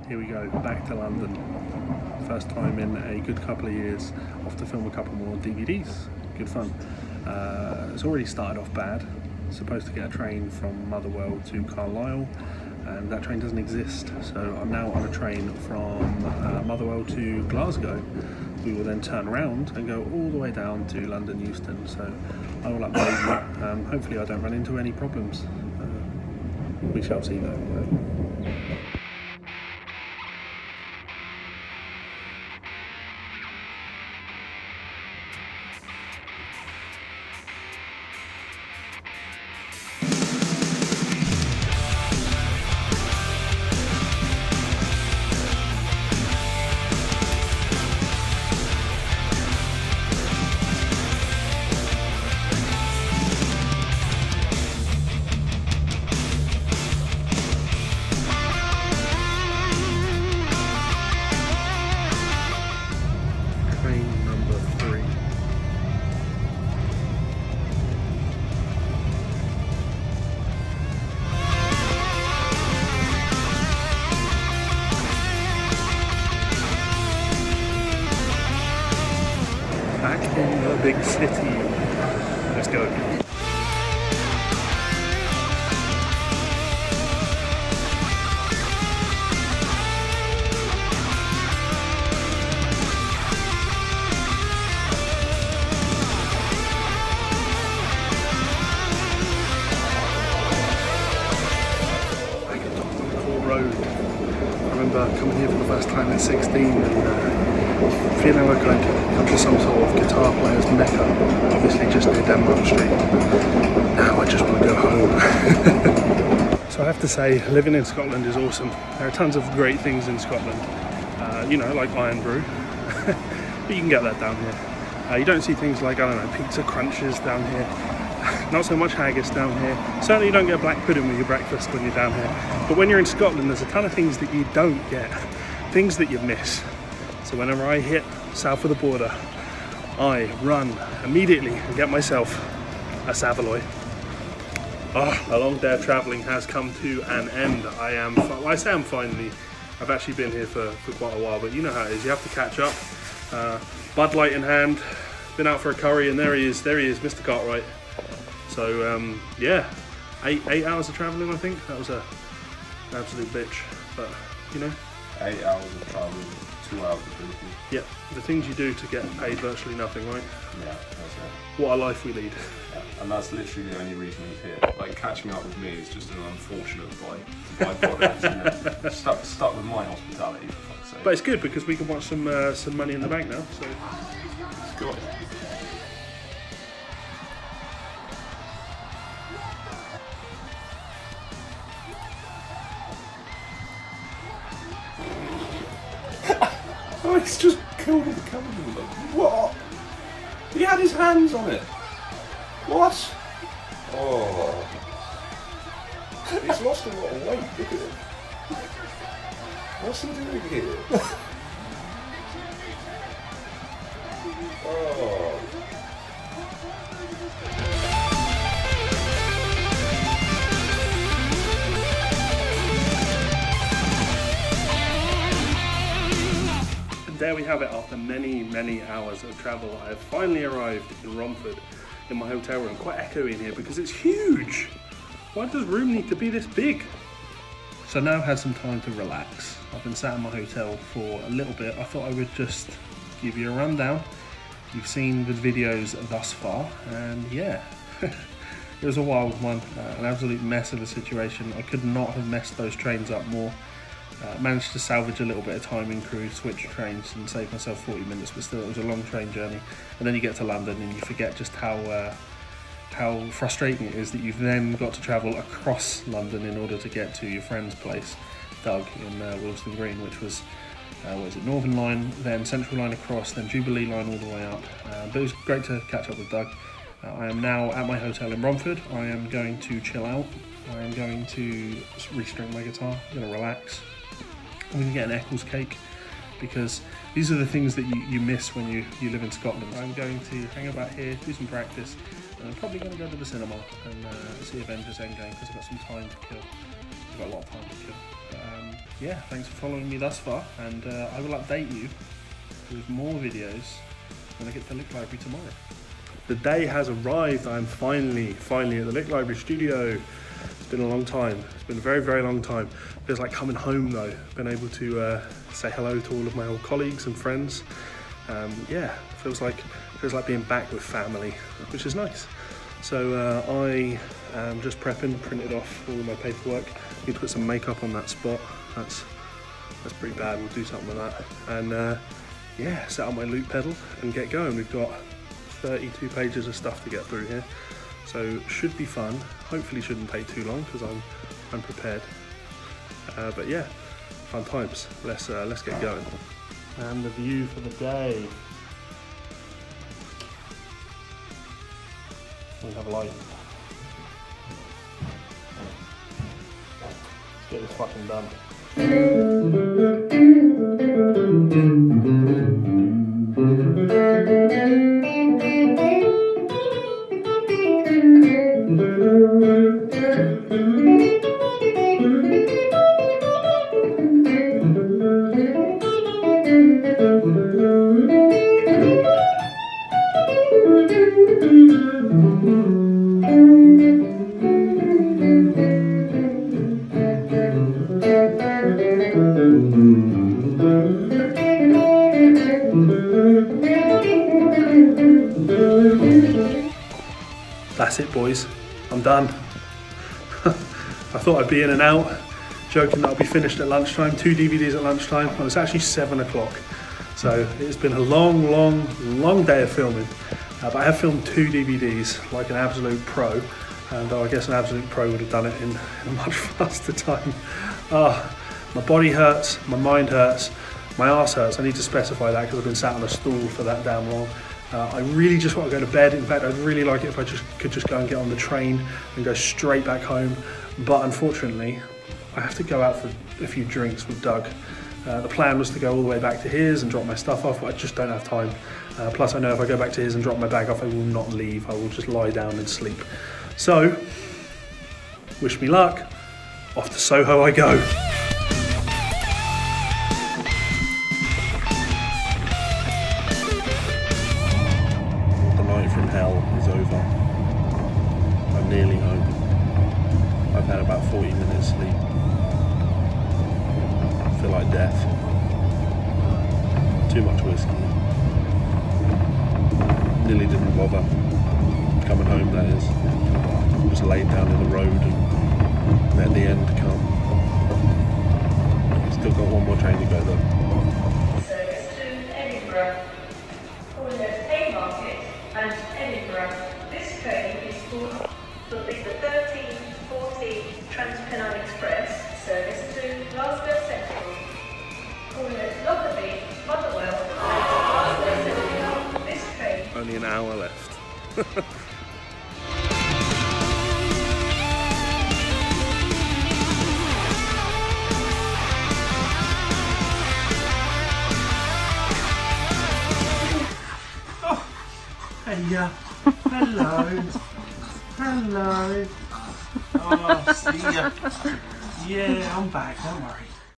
Here we go, back to London. First time in a good couple of years, off to film a couple more DVDs. Good fun. It's already started off bad. Supposed to get a train from Motherwell to Carlisle, and that train doesn't exist. So I'm now on a train from Motherwell to Glasgow. We will then turn around and go all the way down to London Euston. So I will update you. Hopefully I don't run into any problems. We shall see though. Back in the big city. Let's go. Road. I remember coming here for the first time at 16 and feeling like I'd come to some sort of guitar player's mecca, obviously just near Denmark Street. Now I just want to go home. So I have to say, living in Scotland is awesome. There are tons of great things in Scotland, you know, like Iron Brew, but you can get that down here. You don't see things like, I don't know, pizza crunches down here. Not so much haggis down here. Certainly you don't get black pudding with your breakfast when you're down here. But when you're in Scotland, there's a ton of things that you don't get. Things that you miss. So whenever I hit south of the border, I run immediately and get myself a Savoy. Oh, a long day of travelling has come to an end. I say I'm finally. I've actually been here for quite a while, but you know how it is. You have to catch up. Bud Light in hand. Been out for a curry, and there he is, Mr. Cartwright. So yeah, eight hours of travelling, I think. That was an absolute bitch, but you know. 8 hours of travelling, 2 hours of drinking. Yeah, the things you do to get paid virtually nothing, right? Yeah, that's it. What a life we lead. Yeah, and that's literally the only reason he's here. Like, catching up with me is just an unfortunate byproduct, you know. Stuck with my hospitality, for fuck's sake. But it's good because we can watch some money in the bank now, so It's good. Oh, he's just killed the camera. What? He had his hands on it. What? Oh. He's lost a lot of weight, look at him. What's he doing here? Oh. there we have it. After many, many hours of travel, I have finally arrived in Romford in my hotel room. Quite echoey in here because it's huge. Why does room need to be this big? So now I've had some time to relax. I've been sat in my hotel for a little bit. I thought I would just give you a rundown. You've seen the videos thus far, and yeah, it was a wild one, an absolute mess of a situation. I could not have messed those trains up more. Managed to salvage a little bit of time in crew, switch trains and save myself 40 minutes, but still it was a long train journey. And then you get to London and you forget just how frustrating it is that you've then got to travel across London in order to get to your friend's place, Doug, in Willesden Green, which was, what is it, Northern Line, then Central Line across, then Jubilee Line all the way up. But it was great to catch up with Doug. I am now at my hotel in Romford. I am going to chill out. I am going to restring my guitar. I'm going to relax. I'm going to get an Eccles cake because these are the things that you miss when you live in Scotland. I'm going to hang about here, do some practice, and I'm probably going to go to the cinema and see Avengers Endgame because I've got some time to kill. I've got a lot of time to kill. But, yeah, thanks for following me thus far, and I will update you with more videos when I get to LickLibrary tomorrow. The day has arrived. I'm finally at the LickLibrary studio. It's been a long time. It's been a very, very long time. Feels like coming home though. Been able to say hello to all of my old colleagues and friends. Yeah, feels like being back with family, which is nice. So I am just prepping, printed off all of my paperwork. Need to put some makeup on that spot. That's pretty bad. We'll do something with that. And yeah, set up my loop pedal and get going. We've got 32 pages of stuff to get through here, so should be fun. Hopefully shouldn't take too long because I'm prepared. But yeah, fun times. Let's get going. And the view for the day. We have a light. Let's get this fucking done. That's it, boys. I'm done. I thought I'd be in and out, joking that I'll be finished at lunchtime. 2 DVDs at lunchtime. Well, it's actually 7 o'clock. So it's been a long day of filming. But I have filmed 2 DVDs like an absolute pro. And I guess an absolute pro would have done it in a much faster time. My body hurts, my mind hurts, my arse hurts. I need to specify that because I've been sat on a stool for that damn long. I really just want to go to bed. In fact, I'd really like it if I could just go and get on the train and go straight back home. But unfortunately, I have to go out for a few drinks with Doug. The plan was to go all the way back to his and drop my stuff off, but I just don't have time. Plus, I know if I go back to his and drop my bag off, I will not leave. I will just lie down and sleep. So, wish me luck. Off to Soho I go. From hell is over. I'm nearly home. I've had about 40 minutes sleep. I feel like death. Too much whiskey. Nearly didn't bother coming home, that is. Just laid down in the road and let the end come. Still got one more train to go though. Service to Edinburgh. Calling at Haymarket and Edinburgh. This train is called the 1340 Transpennine Express, service to Glasgow Central. Calling at Lockerbie, Motherwell and Glasgow Central. This train. Only an hour left. Hey, hello. Hello. Oh, see ya. Yeah, I'm back, don't worry.